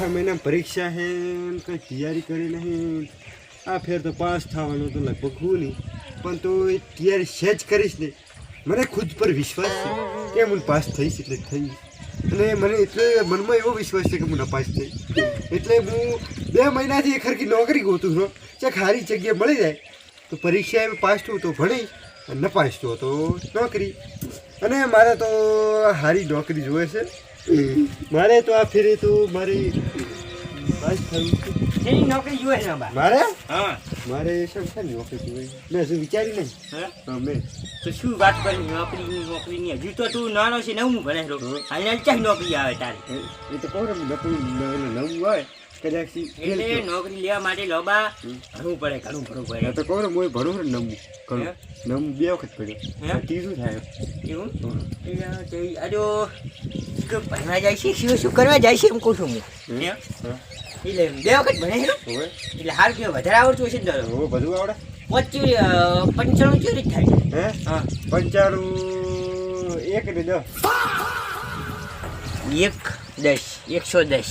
ચોથા મહિના પરીક્ષા હે કંઈ તૈયારી કરી નહીં આ ફેર તો પાસ થવાનું તો લગભગ હું નહીં પણ તો એ તૈયારી સહેજ કરીશ ને મને ખુદ પર વિશ્વાસ છે કે હું પાસ થઈશ એટલે થઈશ અને મને એટલે મનમાં એવો વિશ્વાસ છે કે હું નપાસ થઈશ એટલે હું 2 મહિનાથી એક હરખી નોકરી ગોતું છું ચાક સારી જગ્યાએ મળી જાય તો પરીક્ષા એમ પાસ થયું તો ભણીશ અને નપાસ થયો તો નોકરી અને મારે તો સારી નોકરી જોઈએ છે મારે તો આ ફેરે તો મારી પાસ થયું છે એની નોકરી જોઈએ છે મારે હા મારે શું છે નોકરી જોઈએ મેં હજુ વિચારી નહીં હા મેં તો શું વાત કરી નોકરીની હજુ તો તું નાનો છે નવમું ભણે છો હાલ ક્યાં નોકરી આવે તારી એ તો કહું ને નવું હોય કદાચ એટલે નોકરી લેવા માટે લોબા ભણવું પડે ઘણું ભણવું પડે તો કહું ને હું ભણું ને નવું કરું નવું 2 વખત પડ્યો ત્રીજું થાય એવું આજો ભણવા જાય છે શું કરવા જાય છે એમ કહું છું હું એટલે 2 વખત ભણે છે એટલે હાલ કે વધારે આવડતું હશે ને હો બધું આવડે 95 ચોરી થાય હે હા 95 1 ને 10 110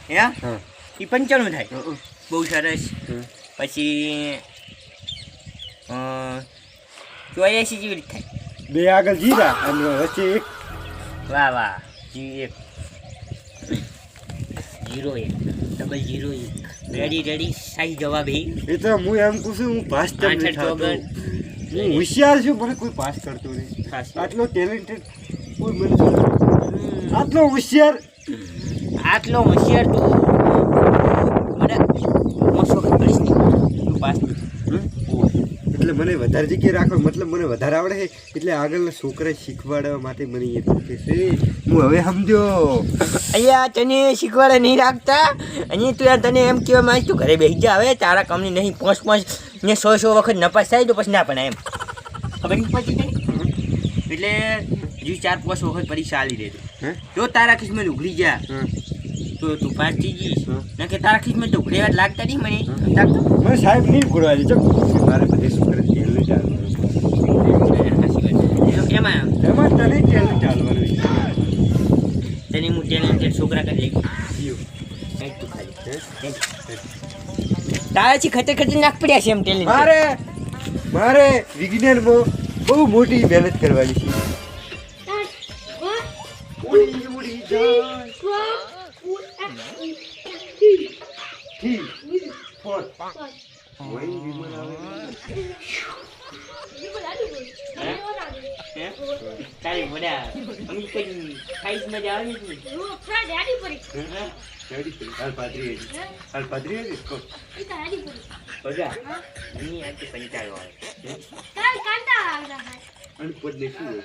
હે હા એ 95 થાય બહુ સરસ પછી 84 જેવી રીતે થાય 2 આગળ જીરા અને વચ્ચે 1 વાહ વાહ જી 1 રેડી સહી જવાબ એ તો હું એમ કહું છું હું પાસ હું હોશિયાર છું મને કોઈ પાસ કરતો નહીં આટલો ટેલેન્ટેડ કોઈ મને આટલો હોશિયાર તું મને મોસો કરીશ ને તું પાસ એટલે મને વધારે જગ્યાએ રાખો મતલબ મને વધારે આવડે છે એટલે આગળના છોકરા શીખવાડવા માટે મને એ પૂછે છે હું હવે સમજ્યો અહીંયા તને શીખવાડે નહીં રાખતા અને તને એમ કહેવા માંગ તું ઘરે બેસી જા હવે તારા કામની નહીં 5 ને 100 વખત નપાસ થાય તો પછી ના પણ એમ ખબર નહીં પડી એટલે હજુ 4-5 વખત પરીક્ષા આલી દે જો તારા કિસ્મત ઉઘડી જા તો તું પાસ થઈ જઈશ ના કે તારા કિસ્મત તો ઉઘડે વાત લાગતા નહીં મને મને સાહેબ નહીં ઉઘડવા દે મારે બધે છોકરા તેલ નહીં ચાલવાનું એમાં તને તેલ નહીં ચાલવાનું તને હું ટેલેન્ટેડ છોકરા કરી લઈ તું ખાલી તારાથી ખતરનાક પડ્યા છે એમ ટેલેન્ટ મારે વિજ્ઞાનમાં બહુ મોટી મહેનત કરવાની છે ઉડી જાય તારી બધા અમી કોઈ ખાઈસ મજા આવે છે હાલ પાદરી કો બગા ની આ તો કંટાળો આવે અને પદ ને શું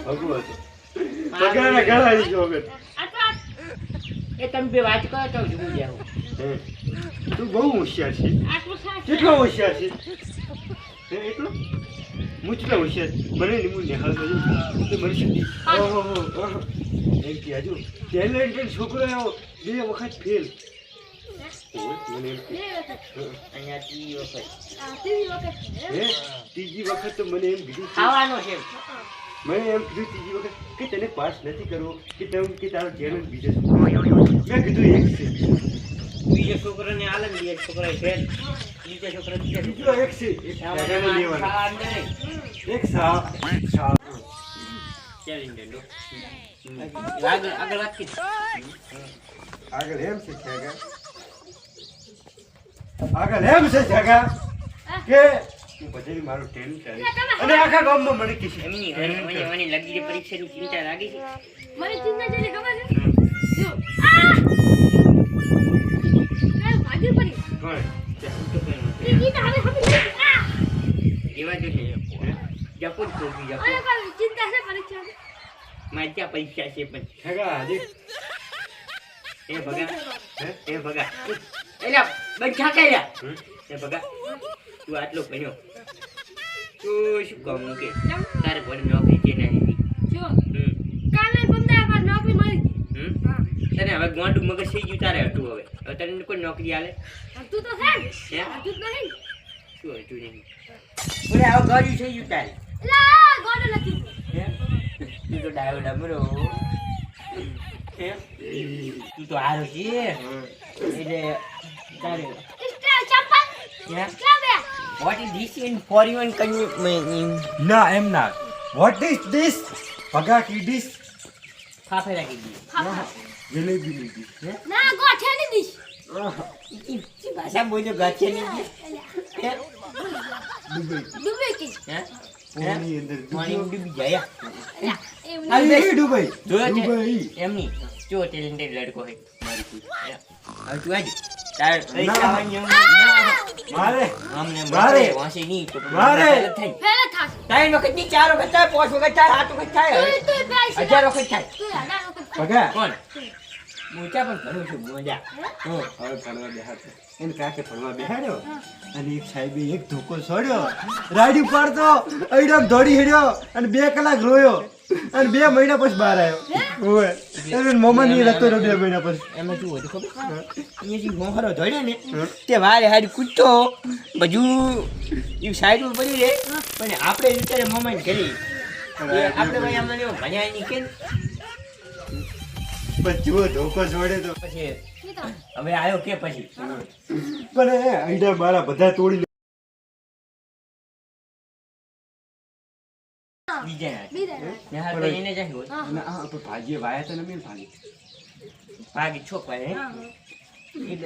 ભગવાન પગારના ગળાની જોગત એ તમે બે વાત કરો તો જુઓ જાવ તું બહુ હોશિયાર છે કેટલો હોશિયાર છે એટલો મુચલો હોશિયાર મને હું નિહાળ કર્યું તો મને સુધી એમ કે હજુ ટેલેન્ટેડ છોકરો આવ્યો 2 વખત ફેલ અહીંયા ત્રીજી વખત તો મને એમ કીધું ખાવાનો છે મને એમ કીધું ત્રીજી વખત કે તને પાસ નથી કરવો કે તારો ટેલેન્ટ બીજો મેં કીધું એક છે બીજો છોકરાને આલન બીજો છોકરા ફેલ બીજો છોકરા બીજો એક છે એક આગળ વાત કરી આગળ એમ છે જગા કે હું પછી મારું ટેલેન્ટ અને આખા ગામમાં મને કીધું એમની મને લગી પરીક્ષાની ચિંતા લાગી છે મને ચિંતા જેની ખબર છે જો ભાગી પડી કોણ ઈ તો હવે એવા જો છે જપો જ કોપી જપો અરે કાલ ચિંતા છે પરીક્ષા મારી ત્યાં પરીક્ષા છે પણ જગા દેખ એ ભગા એલા બંધા કર્યા એ ભગા તું આટલો ભણ્યો તું શું કામ કે તારે ભણ નોકરી કે નહીં જો કાલે બંદા પર નોકરી મળી તને હવે ગોંડું મગજ થઈ ગયું તારે હતું હવે તને કોઈ નોકરી આલે તું તો છે હે તું નહીં શું હતું નહીં બોલે આવ ગાડી થઈ ગયું તારે લા ગોડો નથી આવ્યો ડમરો તું તો હારો છે એટલે તારે સ્ટાર ચપ્પલ Yeah. ક્યાં બે What is this in foreign country? ના એમ ના વોટ ઇઝ ધીસ ભગા કી ડીશ ફાફે રાખી દી જલેબી લીધી ના ગોઠેલી દીશ ઈ ભાષા બોલ્યો ગાછે ની ડૂબે કે હે પાણી અંદર પાણી ડૂબી જાય એમ આ દુબઈ જોયો છે દુબઈ એમની જો ટેલેન્ટેડ લડકો હે મારી કોઈ હવે તું આજ તાર કઈ ના. ખાવાની મારે અમને મારે. વાંસી નહીં તો મારે. થઈ ફેલે થાસ ત્રણ વખત ની ચાર વખત થાય પાંચ વખત થાય સાત વખત થાય તું પેસી 1000 વખત થાય તું ના વખત ભગા કોણ મોટા પણ ઘણું છું મજા હવે ભણવા બેહાડતો એને કાકે ભણવા બેહાડ્યો અને એક સાહેબે એક ધોકો છોડ્યો રાડી પાડતો અઈડમ દોડી હેડ્યો અને 2 કલાક રોયો અને 2 મહિના પછી બહાર આવ્યો ઓય એને મમ્મા ની રતો 2 મહિના પછી એમાં શું હતું ખબર અહીંયાથી મોહરો ધોડ્યો ને તે વારે હારી કૂદતો બધું એ સાઈડમાં પડી રહે પણ આપણે વિચારે મોમેન્ટ કરી આપણે ભાઈ આમાં એવો ભણ્યા નહીં કે પછી જુઓ ધોકો છોડે તો પછી કી તો હવે આવ્યો કે પછી પણ એ અઈડા મારા બધા તોડી બીજા બીજા ને હાર ભાઈ એને જાય હોય અને આ તો ભાજીએ વાયા તો ને મેં ભાજી ભાગી છોક ભાઈ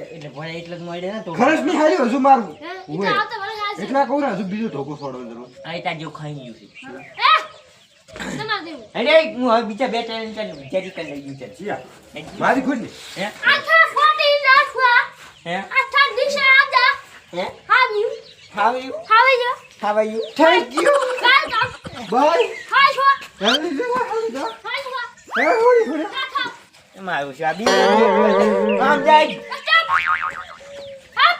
એટલે ભણે એટલે જ મળે ને તો ખરસ નહીં હાર્યો હજુ મારું હે ઈ તો આવતો વળે હાલ છે એટલા કહું ને હજુ બીજો ધોકો છોડવાનો જરૂર આ તા જેવું ખાઈ ગયું છે તમાર દેવું અરે હું હવે બીજા બે ટેલેન્ટ વિચારી કરી લઈ ગયું છે જીયા મારી ખુદ ને હે આથા ફોટી નાખવા હે આથા દિશા આજા હે હાવ્યું હાવ યુ હાવે જો હાવ યુ થેન્ક યુ કાલ કામ બાય હાય છો હેલી જવા હાલી જા હાય છો હે હોડી હોડી કાકા એમાં આવ્યું છે આ બીજું આમ જાય સ્ટોપ અપ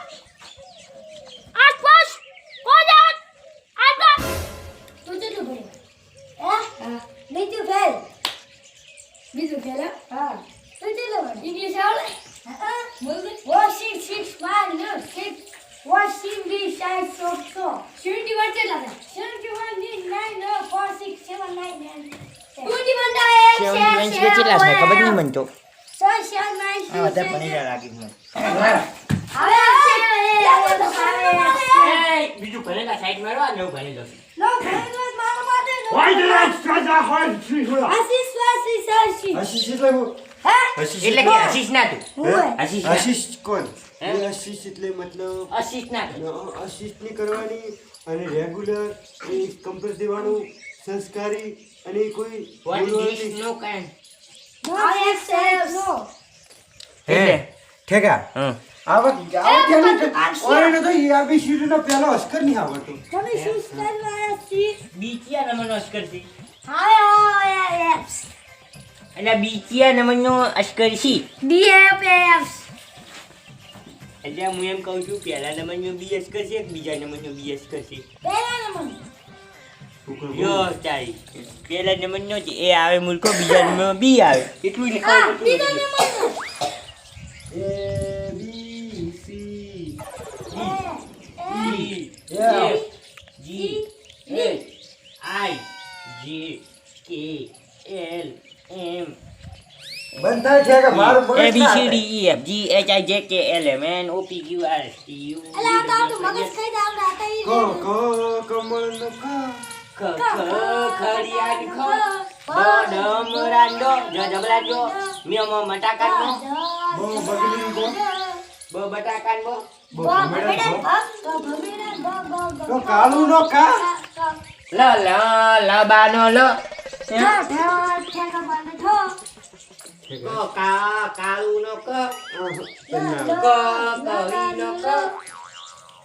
આઠ પાસ કોજાત આઠ તું કેટલું ભણ્યો બીજું ફેલ બીજું ફેલ હા તું કેટલું ભણ્યો ઇંગ્લિશ આવડે બોલ દે 1 6 6 5 no 6 Washing this side so 71 કેટલા થાય 71 ની 9 no 4 6 7 9 21 થાય કેટલા થાય ખબર નહીં મને તો So shall my આ બધા પનીરા લાગી મને બીજું ભણેલા સાઈડ મારો આ નવું ભણેલો Why did I stress that hard to you? આશીષ એટલે હું આશીષ એટલે કે આશીષ ના તું આશીષ ના. આશીષ કોણ હે? એ આશીષ એટલે મતલબ આશીષ ના તું આશીષ ની કરવાની અને રેગ્યુલર એ કંપસ દેવાનું સંસ્કારી અને કોઈ What is બોલવાની- this? No kind. હે ઠેકા હા ઓરેનો તો ABCD નો પહેલો અક્ષર નહીં આવડતો બીચિયા નંબરનો અસ્કર છે એટલે બીચિયા નંબરનો અસ્કર છે એટલે હું એમ કહું છું પહેલા નંબરનો બી અસ્કર છે કે બીજા નંબરનો બી અસ્કર છે યો તારી પહેલા નંબરનો જ એ આવે મૂર્ખો બીજા નંબરનો બી આવે એટલું જ ખબર પડતું ABC F G H I J K L M બંધ થાય ઠેકા મારું મગજ A B ના C D થાય. E F G H I J K L M N O P Q R S T U ક કમળનો ક ખ ખડિયાળ ખ ડમરાંડો જબરાંડો મિયમો મટાકાનો બ બગલી બ બ બટાકાનો બ ભમેડા બ તો કાળું નો કા લ લ લબાનો લ ક કા કાળુનો ક ક કવીનો ક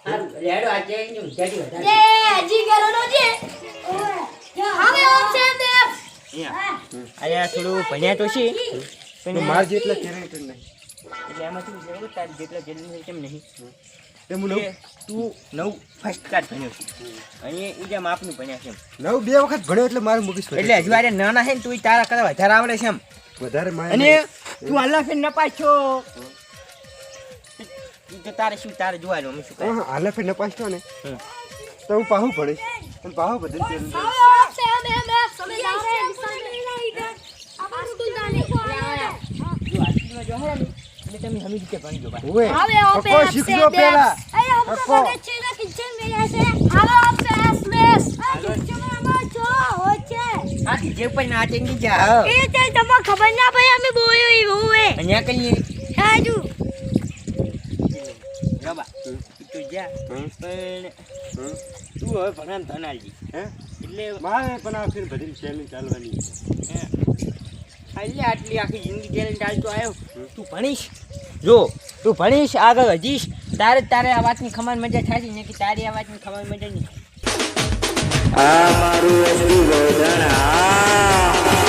હારું રેડો આ ચેન્જ નું જડી વધારે અહીંયા થોડું ભણ્યા તો છે તો માર જેટલા કેરેક્ટર નહીં એટલે એમાં શું છે ખબર? તારી જેટલા જરૂર હોય તેમ નહીં તે હું કે તું નવ ફર્સ્ટ ક્લાસ ભણ્યો છે અને એ જેમ આપનું ભણ્યા છે એમ. નવ 2 વખત ભણ્યો એટલે મારું મગજ ફરી એટલે હજુ આરે નાના છે ને તું તારા કરતા વધારે આવડે છે એમ વધારે મારે અને તું હાલના ફેર ન પાછો ઈ તો તારે શું તારે જોવાનું અમે શું કરે હાલે ફેર નપાસતો ને હમ. તો હું પાહું પડીશ અને પાહું બધે એટલે તમે હમી રીતે ભણી દો ભાઈ. ઓવે હવે ઓપે પપ્પો શીખજો પહેલા અરે हमको પપ્પો. पता चला किचन में ऐसे हेलो ऑफिस मिस किचन में हमारा जो होचे આ જે પણ ના ચેન્જી જા એ તે તમને ખબર ના પડી અમે બોયો એવું હે અહીંયા કઈ સાજુ રબા તું જા હમ. પણ હમ. તું હવે ભણામ ધનાલજી હે એટલે મારે પણ આ ફિર બધી ચેલેન્જ ચાલવાની છે. એટલે આટલી આખી જિંદગી ચેલેન્જ ચાલતો આવ્યો તું ભણીશ જો તું ભણીશ આગળ વધીશ તારે આ વાતની ખમાન મજા થાય ને કે તારી આ વાતની ખમાન મજા નહીં. આ મારું અસલી ગોધણ આ